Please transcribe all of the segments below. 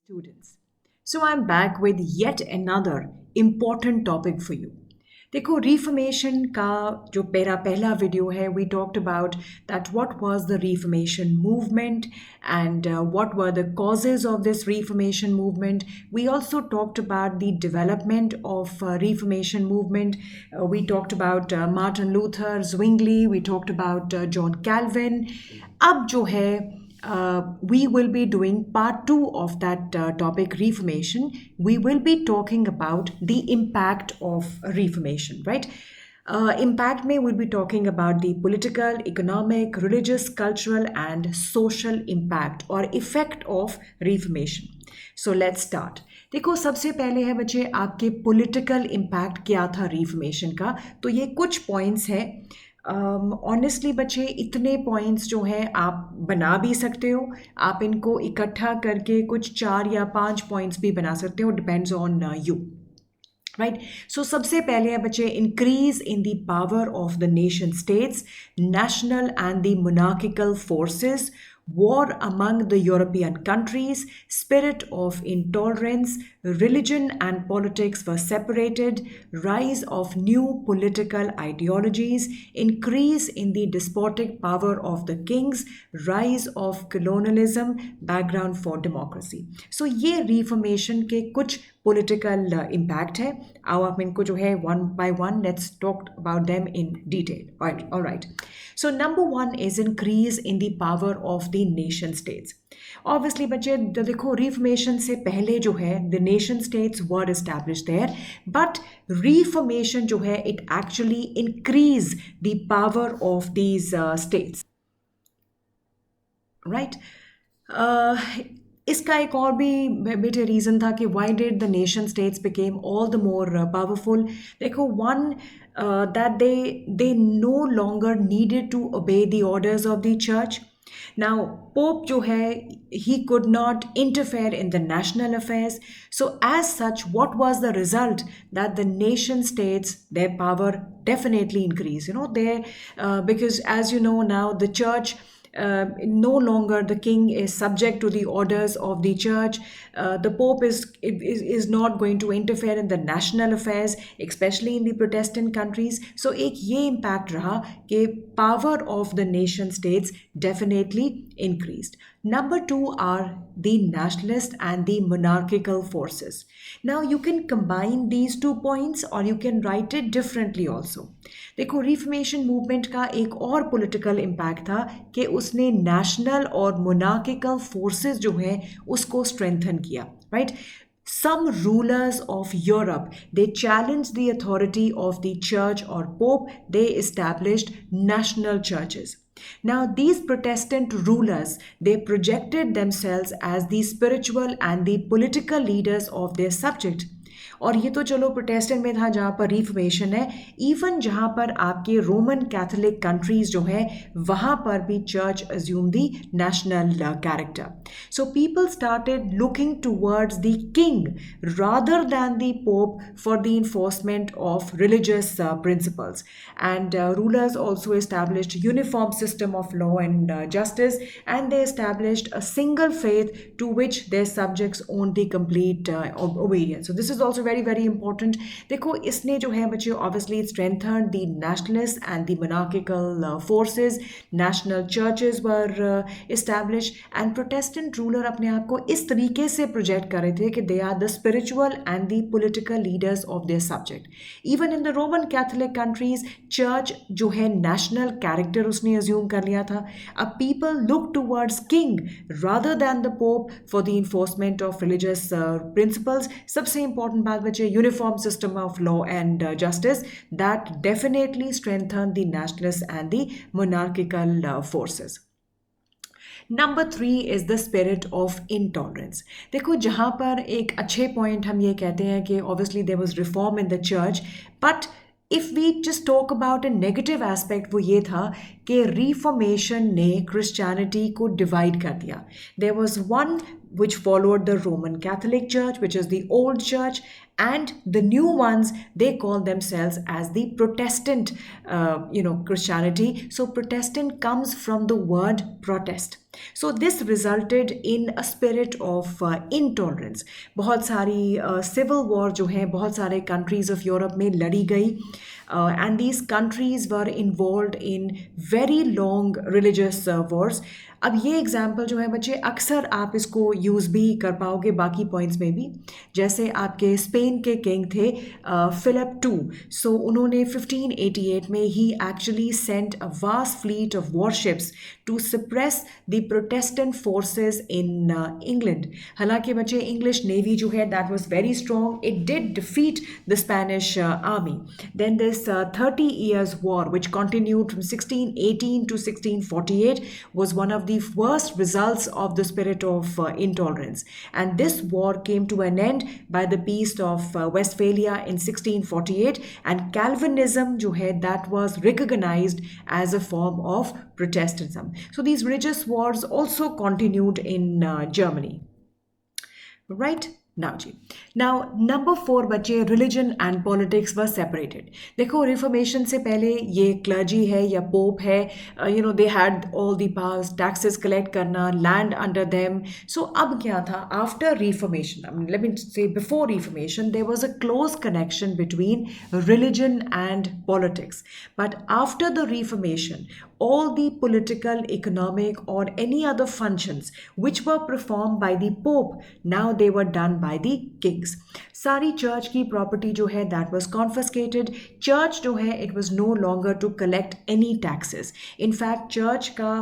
students. So I'm back with yet another important topic for you. देखो reformation का जो मेरा पहला वीडियो है we talked about that what was the reformation movement and what were the causes of this reformation movement. We also talked about the development of reformation movement. We talked about Martin Luther, Zwingli, we talked about John Calvin. अब जो है we will be doing part two of that topic, Reformation. We will be talking about the impact of Reformation, right? Impact may will be talking about the political, economic, religious, cultural, and social impact or effect of Reformation. So let's start. देखो सबसे पहले है बच्चे आपके political impact क्या था reformation का, तो ये कुछ पॉइंट्स हैं. ऑनेस्टली बच्चे इतने पॉइंट्स जो हैं आप बना भी सकते हो, आप इनको इकट्ठा करके कुछ 4 या 5 पॉइंट्स भी बना सकते हो, डिपेंड्स ऑन यू. राइट, सो सबसे पहले है बच्चे increase in the power of the nation states, national and the monarchical forces, war among the European countries, spirit of intolerance, religion and politics were separated, rise of new political ideologies, increase in the despotic power of the kings, rise of colonialism, background for democracy. So ये reformation के कुछ political impact है. आओ आप इनको जो है one by one let's talk about them in detail. All right. So number one is increase in the power of the nation states. Obviously बच्चे देखो reformation से पहले जो है the nation states were established there, but reformation जो है it actually increase the power of these states. Right? इसका एक और भी बेटे रीज़न था कि why did the nation states became all the more powerful. देखो one that they no longer needed to obey the orders of the church. Now Pope जो है he could not interfere in the national affairs, so as such what was the result? That the nation states, their power definitely increased, they because as you know now the church, no longer the king is subject to the orders of the church. The pope is not going to interfere in the national affairs, especially in the Protestant countries. So एक ये impact रहा कि power of the nation states definitely increased. Number two are the nationalist and the monarchical forces. Now you can combine these 2 points or you can write it differently also. देखो reformation movement का एक और political impact था कि उसने national और monarchical forces जो हैं उसको स्ट्रेंथन किया. Right, some rulers of Europe, they challenged the authority of the church or pope. They established national churches. Now these Protestant rulers, they projected themselves as the spiritual and the political leaders of their subject. और ये तो चलो Protestant में था जहाँ पर reformation है. Even जहाँ पर आपके रोमन कैथोलिक कंट्रीज जो है वहाँ पर भी church assume the national character. So people started looking towards the king rather than the pope for the enforcement of religious principles. And rulers also established uniform system of law and justice, and they established a single faith to which their subjects own the complete obedience. So this is also very very important. देखो इसने जो है बच्चे obviously strengthened the nationalist and the monarchical forces. National churches were established and Protestant ruler अपने आप को इस तरीके से प्रोजेक्ट कर रहे थे कि they are the spiritual and the political leaders of their subject. Even in the Roman Catholic countries, church जो है national character उसने assume कर लिया था. People look towards king rather than the pope for the enforcement of religious principles. सबसे important बात बचे uniform system of law and justice that definitely strengthen the nationalist and the monarchical forces. Number 3 is the spirit of intolerance. देखो जहाँ पर एक अच्छे point हम ये कहते हैं कि obviously there was reform in the church, but if we just talk about a negative aspect वो ये था कि रिफॉर्मेशन ने क्रिश्चियनिटी को डिवाइड कर दिया. There was one which followed the Roman Catholic Church, which is the old church, and the new ones, they call themselves as the Protestant, Christianity. So Protestant comes from the word protest. So this resulted in a spirit of intolerance. बहुत सारी civil war जो है बहुत सारे countries of Europe में लड़ी गई, and these countries were involved in very long religious wars. अब ये एग्जाम्पल जो है बच्चे अक्सर आप इसको यूज़ भी कर पाओगे बाकी पॉइंट्स में भी, जैसे आपके स्पेन के किंग थे फिलिप टू. सो उन्होंने 1588 में ही actually sent a vast fleet of warships to suppress the protestant forces in England. हालांकि बच्चे इंग्लिश नेवी जो है that was very strong, it did defeat the Spanish army. Then this 30 years war which continued from 1618 to 1648 was one of the worst results of the spirit of intolerance. And this war came to an end by the Peace of Westphalia in 1648, and Calvinism जो है that was recognized as a form of Protestantism. So these religious wars also continued in Germany. Right? Now number 4 बच्चे, religion and politics were separated. देखो reformation से पहले ये clergy है या pope है, they had all the powers, taxes collect करना, land under them. So अब क्या था, after reformation, let me say before reformation there was a close connection between religion and politics. But after the reformation, all the political, economic or any other functions which were performed by the Pope, now they were done by the kings. सारी church की property जो है that was confiscated. Church जो है it was no longer to collect any taxes. In fact church का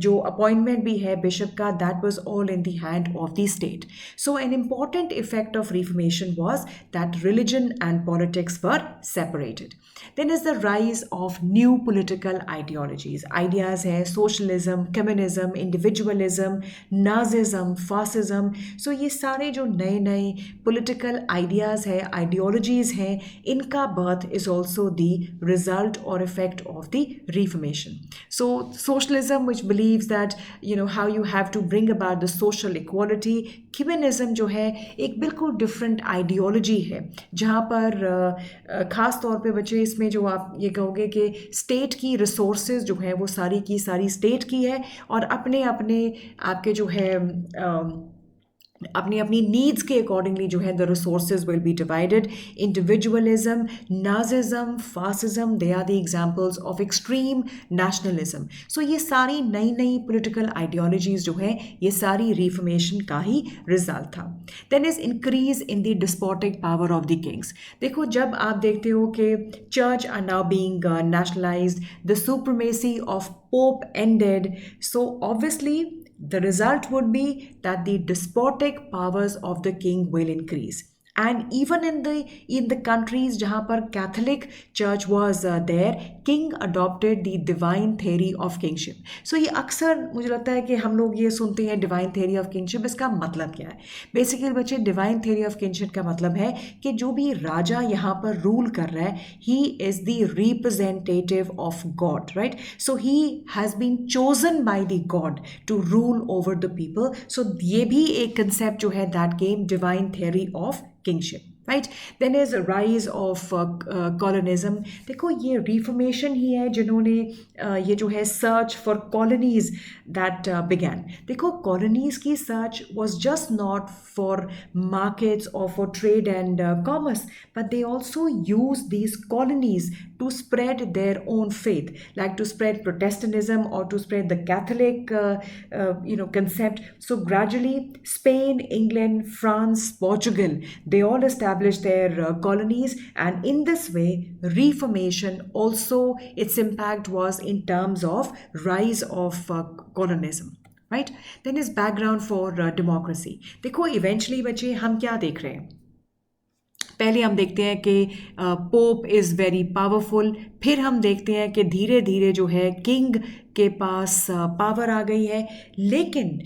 जो appointment भी है बिशप का, that was all in the hand of the state. So an important effect of reformation was that religion and politics were separated. Then is the rise of new political ideologies. Ideas है socialism, communism, individualism, Nazism, fascism. So ये सारे जो नए नए political ideas है, ideologies हैं, इनका birth is also the result or effect of the Reformation. So socialism, which believes that how you have to bring about the social equality. Communism जो है एक बिल्कुल different ideology है, जहाँ पर ख़ास तौर पे बच्चे इसमें जो आप ये कहोगे कि स्टेट की रिसोर्सेज जो है वो सारी की सारी स्टेट की है, और अपने अपने आपके जो है अपनी अपनी नीड्स के अकॉर्डिंगली जो है the resources will be divided. Individualism, Nazism, fascism, they are the examples of extreme nationalism. So ये सारी नई नई पॉलिटिकल आइडियोलॉजीज जो है ये सारी रिफॉर्मेशन का ही रिजल्ट था. Then is increase in the despotic power of the kings. देखो जब आप देखते हो कि church are now being nationalised, the supremacy of pope ended, so obviously the result would be that the despotic powers of the king will increase. And even in the countries जहाँ पर Catholic Church was there, king adopted the divine theory of kingship. So ये अक्सर मुझे लगता है कि हम लोग ये सुनते हैं divine theory of kingship. इसका मतलब क्या है? Basically बच्चे divine theory of kingship का मतलब है कि जो भी राजा यहाँ पर रूल कर रहा है, he is the representative of God, right? So he has been chosen by the God to rule over the people. So ये भी एक concept जो है that came divine theory of kingship, right? Then is a rise of colonism. देखो ये reformation ही है जिन्होंने ये जो है search for colonies that began. देखो colonies की search was just not for markets or for trade and commerce, but they also used these colonies to spread their own faith, like to spread Protestantism or to spread the Catholic concept. So gradually Spain, England, France, Portugal, they all established their colonies, and in this way Reformation also, its impact was in terms of rise of colonism, right? Then is background for democracy. देखो eventually बच्चे हम क्या देख रहे हैं, पहले हम देखते हैं कि पोप इज़ वेरी पावरफुल, फिर हम देखते हैं कि धीरे धीरे जो है किंग के पास पावर आ गई है. लेकिन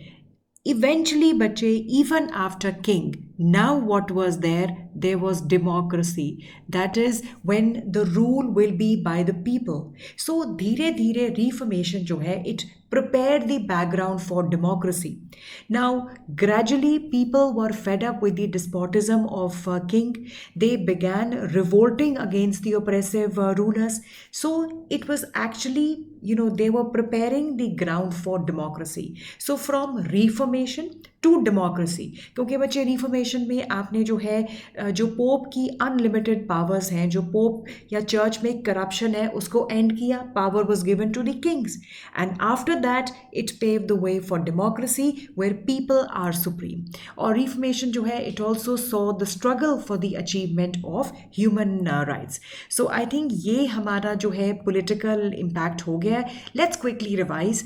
eventually बच्चे even after king, now what was there was democracy. That is when the rule will be by the people. So धीरे धीरे reformation जो है it prepared the background for democracy. Now, gradually, people were fed up with the despotism of king. They began revolting against the oppressive rulers. So it was actually, they were preparing the ground for democracy. So from reformation to democracy, क्योंकि बच्चे reformation में आपने जो है जो pope की unlimited powers हैं, जो पोप या चर्च में करप्शन है उसको एंड किया. Power was given to the kings and after that it pave the way for democracy where people are supreme. और रिफॉर्मेशन जो है it also saw the struggle for the achievement of human rights. So I think ये हमारा जो है political impact हो गया है. Let's quickly revise.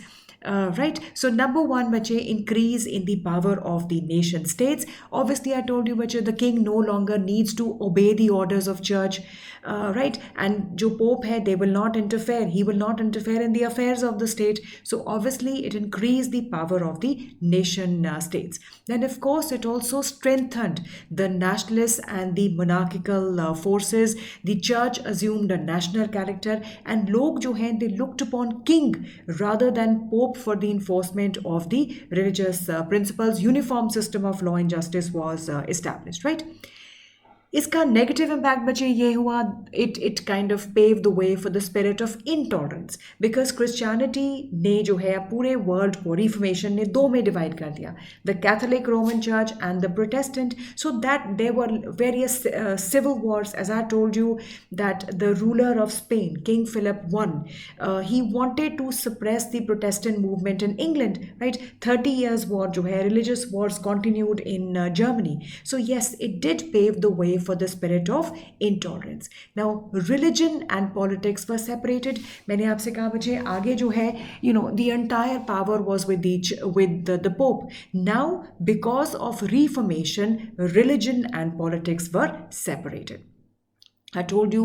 Right, so number one, bache, increase in the power of the nation states. Obviously I told you, bache, the king no longer needs to obey the orders of church, right, and jo pope hai, they will not interfere, he will not interfere in the affairs of the state. So obviously it increased the power of the nation states. Then of course it also strengthened the nationalist and the monarchical forces. The church assumed a national character and log jo hai, they looked upon king rather than pope for the enforcement of the religious principles. Uniform system of law and justice was established, right? इसका negative impact बच्चे ये हुआ, it kind of pave the way for the spirit of intolerance, because Christianity ने जो है पूरे world को reformation ने दो में डिवाइड कर दिया, the Catholic Roman church and the Protestant. So that there were various civil wars. As I told you that the ruler of Spain, king Philip one, he wanted to suppress the Protestant movement in England, right. 30 years war जो है, religious wars continued in Germany. So yes, it did pave the way for the spirit of intolerance. Now, religion and politics were separated. मैंने आपसे कहा बच्चे आगे जो है, the entire power was with the Pope. Now, because of Reformation, religion and politics were separated. I told you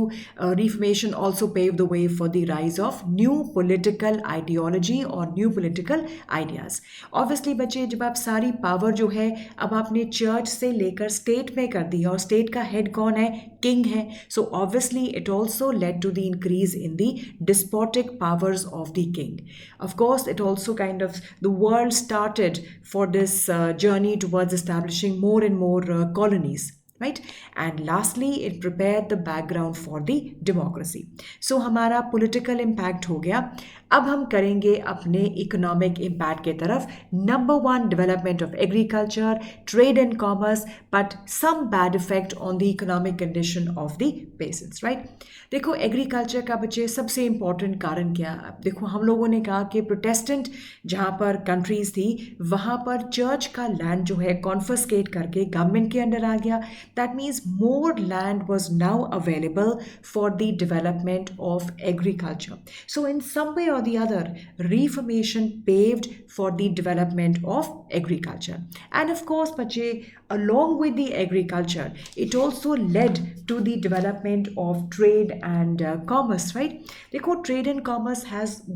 Reformation also paved the way for the rise of new political ideology or new political ideas. Obviously बच्चे जब आप सारी power जो है अब आपने church से लेकर स्टेट में कर दी और स्टेट का हेड कौन है, किंग है. So obviously it also led to the increase in the despotic powers of the king. Of course it also kind of, the world started for this journey towards establishing more and more colonies. Right, and lastly it prepared the background for the democracy. So हमारा political impact हो गया. अब हम करेंगे अपने economic impact के तरफ. Number one, development of agriculture, trade and commerce, but some bad effect on the economic condition of the peasants, right. देखो एग्रीकल्चर का बच्चे सबसे इम्पॉर्टेंट कारण क्या. देखो हम लोगों ने कहा कि प्रोटेस्टेंट जहाँ पर कंट्रीज थी वहाँ पर चर्च का लैंड जो है कॉन्फिस्केट करके गवर्नमेंट के अंडर आ गया. That means more land was now available for the development of agriculture. So in some way or the other, Reformation paved for the development of agriculture. And of course, bache, along with the agriculture, it also led to the development of trade and commerce, right? Because trade and commerce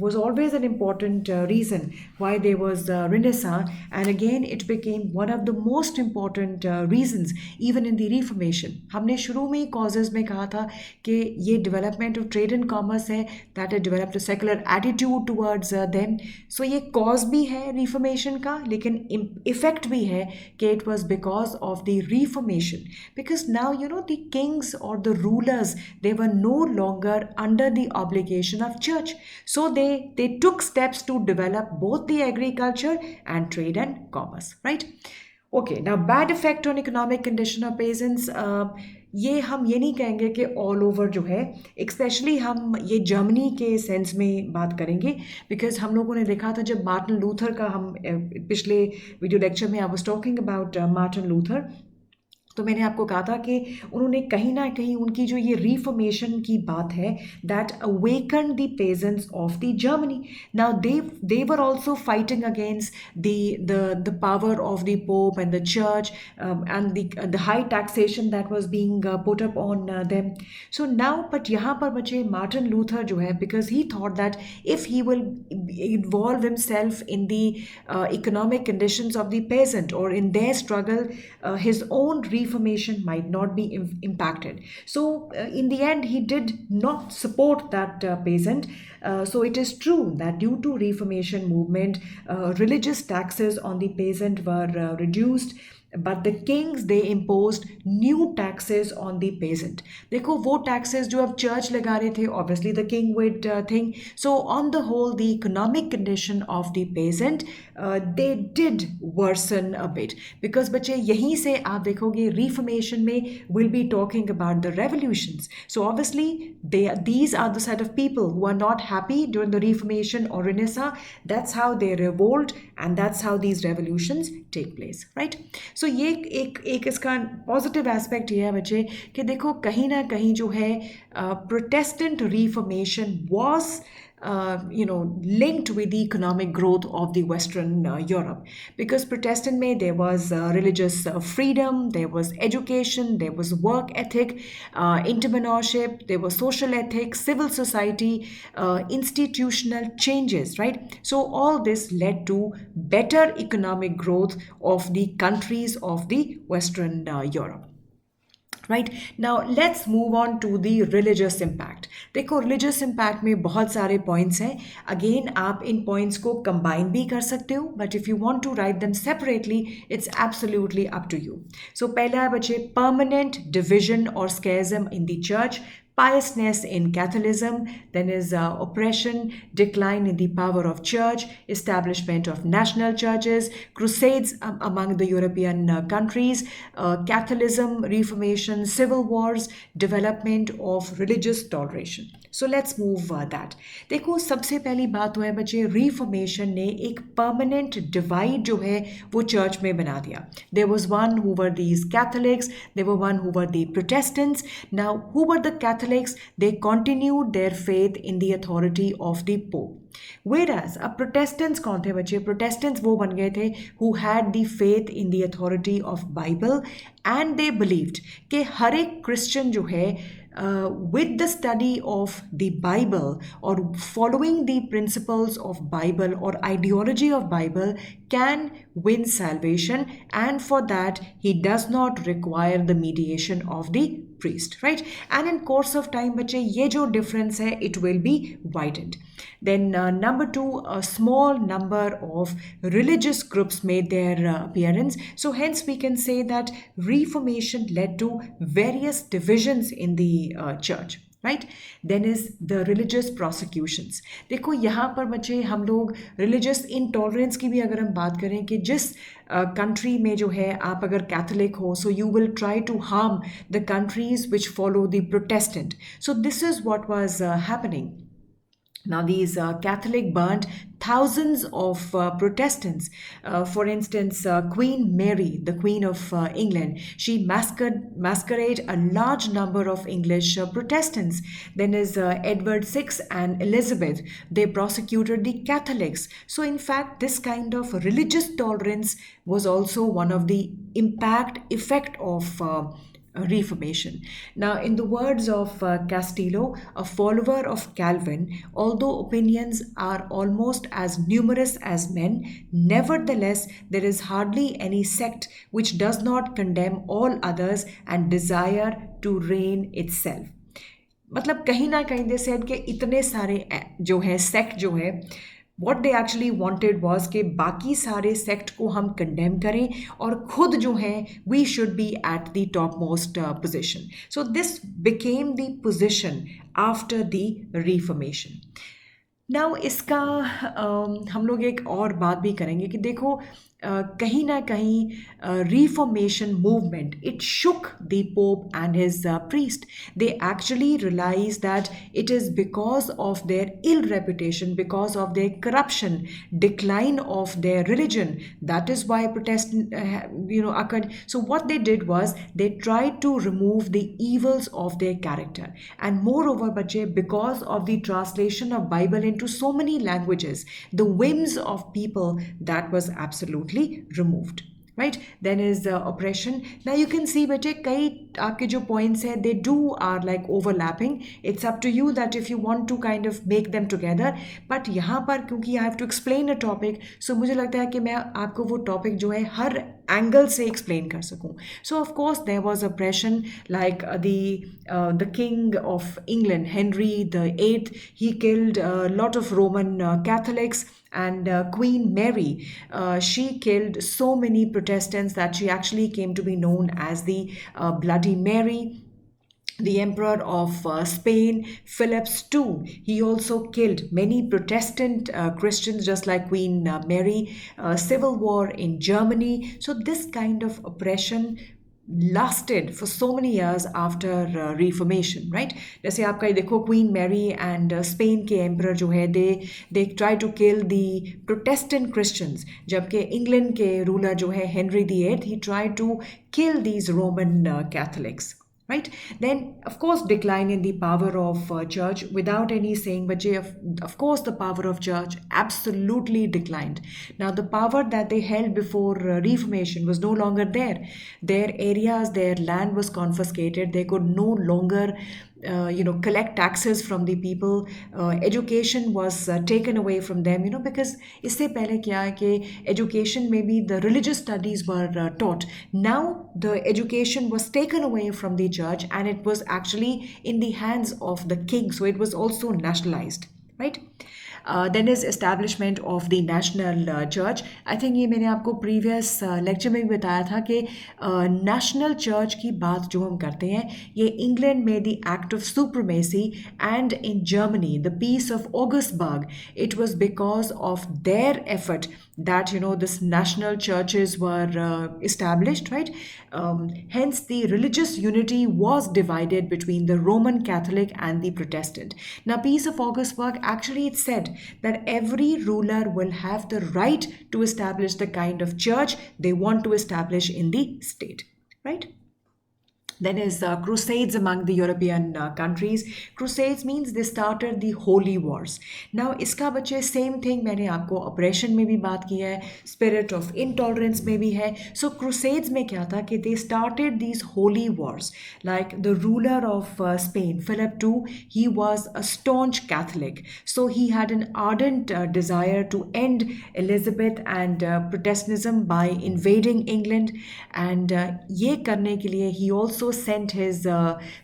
was always an important reason why there was Renaissance, and again it became one of the most important reasons even in the Reformation. हमने शुरू में ही causes में कहा था कि ये development of trade and commerce है that had developed a secular attitude towards them. So ये cause भी है Reformation का, लेकिन effect भी है कि it was because of the Reformation. Because now the kings or the rulers, they were no longer under the obligation of church. So they took steps to develop both the agriculture and trade and commerce, right? Okay, now bad effect on economic condition of peasants. ये हम ये नहीं कहेंगे कि all over जो है, especially हम ये जर्मनी के सेंस में बात करेंगे, बिकॉज हम लोगों ने देखा था जब मार्टिन लूथर का, हम पिछले वीडियो लेक्चर में I was talking about Martin Luther, तो मैंने आपको कहा था कि उन्होंने कहीं ना कहीं उनकी जो ये रिफॉर्मेशन की बात है, that awaken the peasants of the Germany. Now they were also fighting against the power of the pope and the church and the high taxation that was being put up on them. So now but यहाँ पर बचे Martin Luther जो है, because he thought that if he will involve himself in the economic conditions of the peasant और in their struggle, his own reformation might not be impacted. So in the end, he did not support that peasant. So it is true that due to reformation movement, religious taxes on the peasant were reduced, but the kings they imposed new taxes on the peasant. देखो वो taxes जो अब church लगा रहे थे, obviously the king would think. So on the whole, the economic condition of the peasant they did worsen a bit, because बच्चे यहीं से आप देखोगे reformation में will be talking about the revolutions. So obviously these are the set of people who are not happy during the reformation or renaissance. That's how they revolt, and that's how these revolutions take place, right? So ये एक इसका positive aspect ये है बच्चे कि देखो कहीं ना कहीं जो है Protestant reformation was linked with the economic growth of the Western Europe, because Protestant में there was religious freedom, there was education, there was work ethic, entrepreneurship, there was social ethics, civil society, institutional changes, right? So all this led to better economic growth of the countries of the Western Europe. Right now let's move on to the religious impact. देखो religious impact में बहुत सारे points हैं. Again आप इन points को combine भी कर सकते हो, but if you want to write them separately, it's absolutely up to you. So पहला है बच्चे permanent division or schism in the church, piousness in Catholicism, then is oppression, decline in the power of church, establishment of national churches, crusades among the European countries, Catholicism, Reformation, civil wars, development of religious toleration. So let's move that. देखो सबसे पहली बात तो है बच्चे Reformation ने एक permanent divide जो है वो church में बना दिया. There was one who were these Catholics, there were one who were the Protestants. Now who were the Catholics? They continued their faith in the authority of the Pope. Whereas अब Protestants कौन थे बच्चे? Protestants वो बन गए थे who had the faith in the authority of Bible, and they believed कि हर एक Christian जो है with the study of the Bible or following the principles of Bible or ideology of Bible can win salvation, and for that he does not require the mediation of the priest, right? And in course of time बच्चे ये जो difference है it will be widened. Then number two, a small number of religious groups made their appearance. So hence we can say that Reformation led to various divisions in the church. Right? Then is the religious prosecutions. देखो यहाँ पर बच्चे हम लोग religious intolerance की भी अगर हम बात करें कि जिस country में जो है आप अगर Catholic हो, so you will try to harm the countries which follow the Protestant. So this is what was happening. Now these Catholic burned thousands of Protestants. For instance, Queen Mary, the Queen of England, she massacred a large number of English Protestants. Then is Edward VI and Elizabeth. They prosecuted the Catholics. So in fact, this kind of religious tolerance was also one of the effect of Reformation. Now, in the words of Castillo, a follower of Calvin, although opinions are almost as numerous as men, nevertheless, there is hardly any sect which does not condemn all others and desire to reign itself. मतलब कहीं ना कहीं they said कि इतने सारे जो है sect जो है what they actually wanted was कि बाकी सारे सेक्ट को हम कंडेम करें और खुद जो है we should be at the topmost position. So this became the position after the Reformation. Now इसका हम लोग एक और बात भी करेंगे कि देखो कहीं ना कहीं Reformation movement, it shook the Pope and his priest. They actually realized that it is because of their ill reputation, because of their corruption, decline of their religion. That is why Protestant, occurred. So what they did was they tried to remove the evils of their character. And moreover, बच्चे, because of the translation of Bible into so many languages, the whims of people, that was absolutely removed. Right? Then is the oppression. Now you can see बच्चे कई आपके जो points हैं they do are like overlapping. It's up to you that if you want to kind of make them together. But यहाँ पर क्योंकि I have to explain a topic, so मुझे लगता है कि मैं आपको वो topic जो है हर एंगल से एक्सप्लेन कर सकूं. So of course there was oppression like the king of England Henry the eighth. He killed lot of Roman Catholics, and Queen Mary, she killed so many Protestants that she actually came to be known as the Bloody Mary. The Emperor of Spain, Philip II, he also killed many Protestant Christians, just like Queen Mary. Civil war in Germany. So this kind of oppression lasted for so many years after Reformation, right? जैसे आपका ये देखो Queen Mary and Spain के emperor जो है they try to kill the Protestant Christians, जबकि England के ruler जो है Henry VIII, he tried to kill these Roman Catholics. Right? Then, of course, decline in the power of church without any saying, but of course, the power of church absolutely declined. Now, the power that they held before Reformation was no longer there. Their areas, their land was confiscated. They could no longer collect taxes from the people. Education was taken away from them, because इससे पहले क्या है कि education maybe the religious studies were taught. Now the education was taken away from the church and it was actually in the hands of the king, so it was also nationalized, right? Then is establishment of the national church. I think ये मैंने आपको previous lecture में भी बताया था कि national church की बात जो हम करते हैं ये England में the act of supremacy and in Germany the peace of Augsburg, it was because of their effort that this national churches were established, right? Hence the religious unity was divided between the Roman Catholic and the Protestant. Now peace of Augsburg, actually it said that every ruler will have the right to establish the kind of church they want to establish in the state, right? Then is crusades among the European countries. Crusades means they started the holy wars. Now इसका बच्चे same thing मैंने आपको oppression में भी बात की है, spirit of intolerance में भी है. So crusades में क्या था कि they started these holy wars. Like the ruler of Spain, Philip II, he was a staunch Catholic. So he had an ardent desire to end Elizabeth and Protestantism by invading England. And ये करने के लिए he also sent his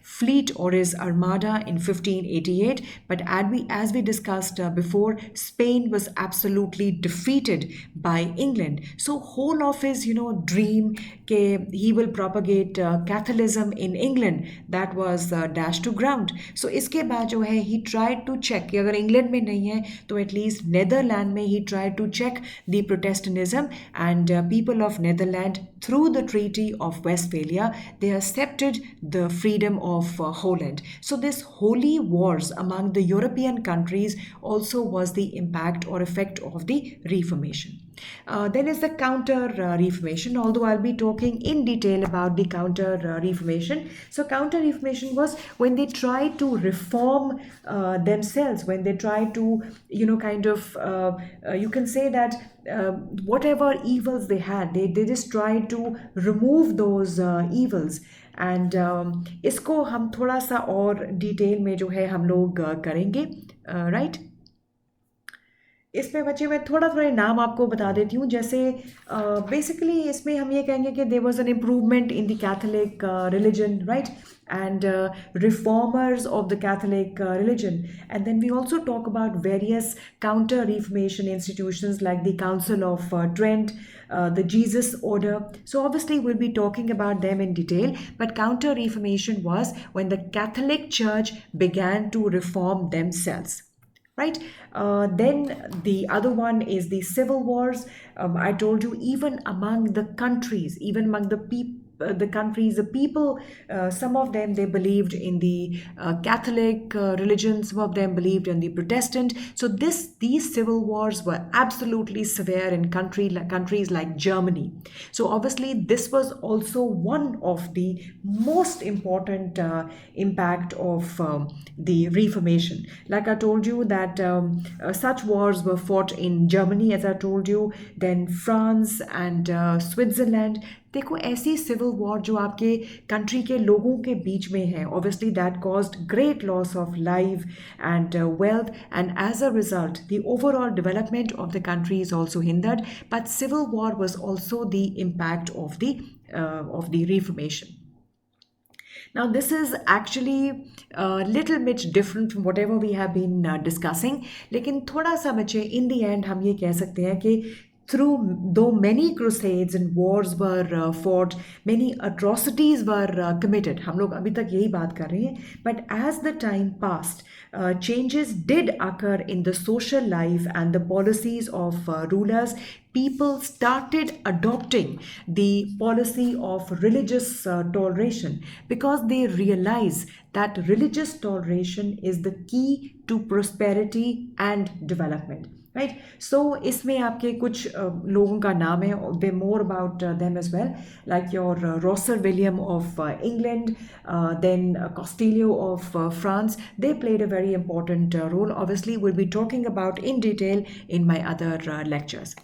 fleet or his armada in 1588, but as we discussed before, Spain was absolutely defeated by England. So whole of his dream that he will propagate Catholicism in England, that was dashed to ground. So इसके बाद जो है he tried to check कि अगर England में नहीं है तो at least Netherlands में he tried to check the Protestantism, and people of Netherlands through the Treaty of Westphalia they accepted the freedom of Holland. So this holy wars among the European countries also was the impact or effect of the Reformation. Then is the counter Reformation, although I'll be talking in detail about the counter Reformation. So counter Reformation was when they tried to reform themselves, when they tried to you can say that whatever evils they had, they just tried to remove those evils. And इसको हम थोड़ा सा और detail में जो है हम लोग करेंगे, राइट? इसमें बच्चे मैं थोड़ा नाम आपको बता देती हूँ. जैसे बेसिकली इसमें हम ये कहेंगे कि there was an improvement in the Catholic religion, right, and reformers of the Catholic religion. And then we also talk about various counter-Reformation institutions like the Council of Trent, the Jesus Order. So obviously we'll be talking about them in detail, but counter-Reformation was when the Catholic Church began to reform themselves. Right? Then the other one is the civil wars. I told you, even among the countries, even among the people, some of them, they believed in the Catholic religion, some of them believed in the Protestant. So these civil wars were absolutely severe in countries like Germany. So obviously this was also one of the most important impact of the Reformation. Like I told you that such wars were fought in Germany, as I told you, then France and Switzerland. देखो ऐसी civil war जो आपके country के लोगों के बीच में है, obviously that caused great loss of life and wealth, and as a result the overall development of the country is also hindered. But civil war was also the impact of the Reformation. Now, this is actually a little bit different from whatever we have been discussing. लेकिन थोड़ा सा बच्चे in the end हम ये कह सकते हैं कि through though many crusades and wars were fought, many atrocities were committed. हम लोग अभी तक यही बात कर रहे हैं. But as the time passed, changes did occur in the social life and the policies of rulers. People started adopting the policy of religious toleration because they realize that religious toleration is the key to prosperity and development. Right so इसमें आपके कुछ लोगों का नाम है, they more about them as well, like your Rosser William of England, then Costelio of France. They played a very important role. Obviously will be talking about in detail in my other lectures.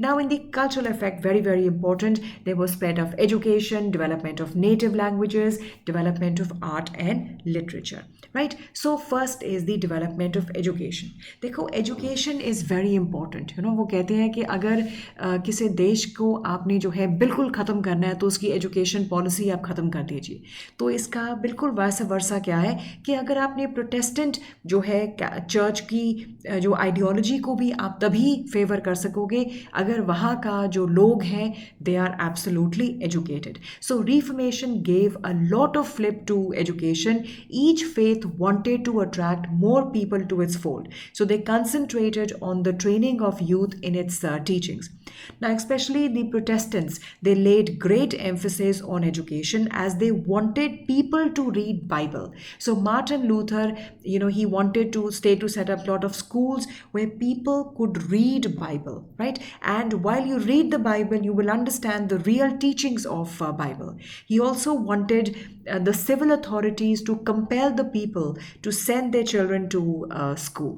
Now, in the cultural effect, very, very important, there was spread of education, development of native languages, development of art and literature. Right? So, first is the development of education. देखो, education is very important. You know, वो कहते हैं कि अगर किसी देश को आपने जो है बिल्कुल ख़त्म करना है तो उसकी एजुकेशन पॉलिसी आप ख़त्म कर दीजिए. तो इसका बिल्कुल वैसा वर्सा क्या है कि अगर आपने प्रोटेस्टेंट जो है चर्च की जो आइडियोलॉजी को भी आप तभी फेवर कर सकोगे अगर वहाँ का जो लोग हैं they are absolutely educated. So reformation gave a lot of fillip to education. Each faith wanted to attract more people to its fold. So they concentrated on the training of youth in its teachings. Now, especially the Protestants, they laid great emphasis on education as they wanted people to read Bible. So Martin Luther, you know, he wanted to set up a lot of schools where people could read Bible, right? And while you read the Bible, you will understand the real teachings of Bible. He also wanted the civil authorities to compel the people to send their children to school.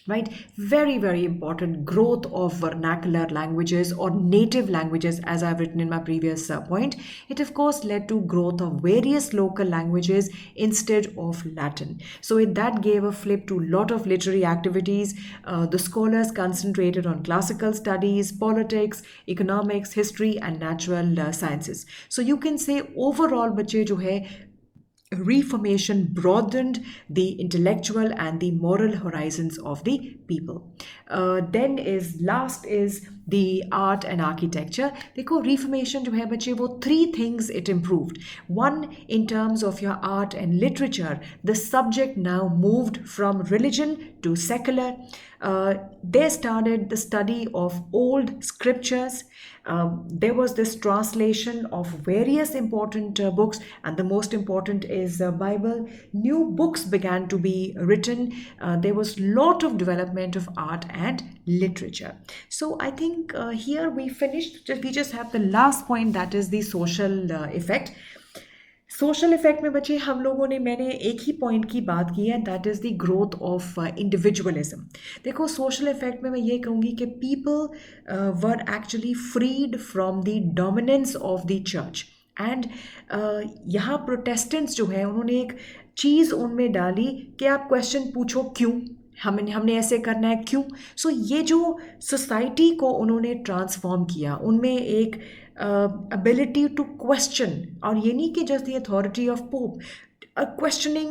Right? Very, very important. Growth of vernacular languages or native languages, as I've written in my previous point. It of course led to growth of various local languages instead of Latin. So that gave a flip to a lot of literary activities. The scholars concentrated on classical studies, politics, economics, history and natural sciences. So you can say overall बच्चे जो है Reformation broadened the intellectual and the moral horizons of the people. Then last is the art and architecture. देखो Reformation जो है बच्चे वो 3 things it improved. One, in terms of your art and literature, the subject now moved from religion to secular. They started the study of old scriptures. There was this translation of various important books, and the most important is Bible. New books began to be written. There was lot of development of art and literature. So I think here we finished. We just have the last point, that is the social effect. Social effect में बच्चे हम लोगों ने मैंने एक ही point की बात की है, that is the growth of individualism. देखो सोशल इफेक्ट में मैं ये कहूँगी कि people were actually freed from the dominance of the church. And यहाँ प्रोटेस्टेंट्स जो है उन्होंने एक चीज़ उनमें डाली कि आप क्वेश्चन पूछो क्यों, हमने ऐसे करना है क्यों. सो ये जो सोसाइटी को उन्होंने ट्रांसफॉर्म किया, उनमें एक ability to question, और ये नहीं कि just the authority of Pope, questioning,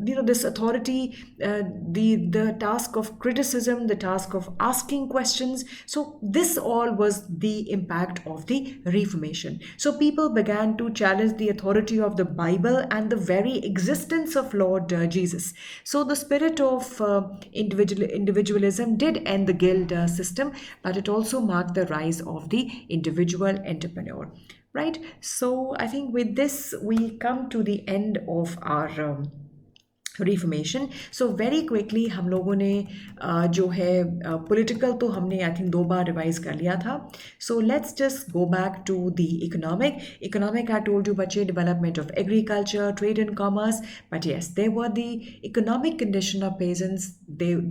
you know, this authority, the task of criticism, the task of asking questions. So this all was the impact of the Reformation. So people began to challenge the authority of the Bible and the very existence of Lord Jesus. So the spirit of individualism did end the guild system, but it also marked the rise of the individual entrepreneur. Right? So I think with this we come to the end of our reformation so very quickly हम लोगों ने जो है political तो हमने I think 2 bar revise कर लिया था so let's just go back to the economic I told you बच्चे development of agriculture trade and commerce but yes they were the economic condition of peasants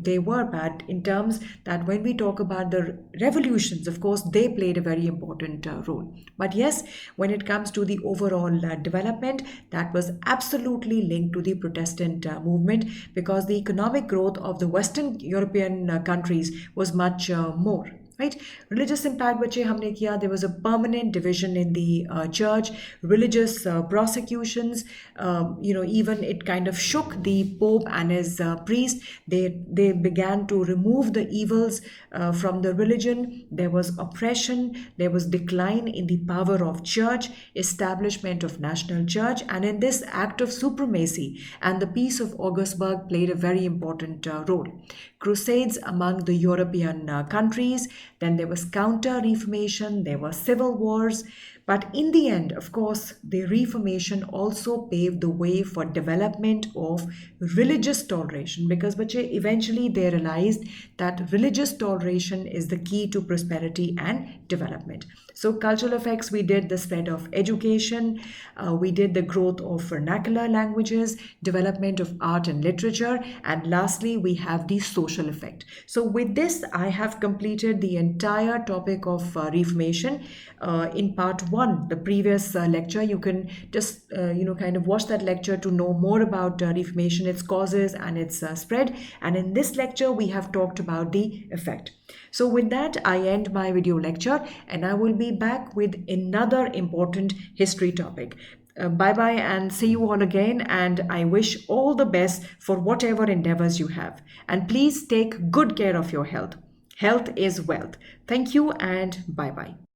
they were bad in terms that when we talk about the revolutions of course they played a very important role but yes when it comes to the overall development that was absolutely linked to the Protestant movement because the economic growth of the Western European countries was much more. Right, religious impact बच्चे हमने किया. There was a permanent division in the church, religious prosecutions. Even it kind of shook the Pope and his priest. They began to remove the evils from the religion. There was oppression. There was decline in the power of church, establishment of national church, and in this act of supremacy and the Peace of Augsburg played a very important role. Crusades among the European countries. Then there was counter-reformation, there were civil wars. But in the end, of course, the Reformation also paved the way for development of religious toleration because eventually they realized that religious toleration is the key to prosperity and development. So cultural effects, we did the spread of education, we did the growth of vernacular languages, development of art and literature, and lastly, we have the social effect. So with this, I have completed the entire topic of Reformation in part 1, the previous lecture. You can just kind of watch that lecture to know more about Reformation, its causes and its spread. And in this lecture, we have talked about the effect. So with that, I end my video lecture and I will be back with another important history topic. Bye-bye and see you all again, and I wish all the best for whatever endeavors you have. And please take good care of your health. Health is wealth. Thank you and bye-bye.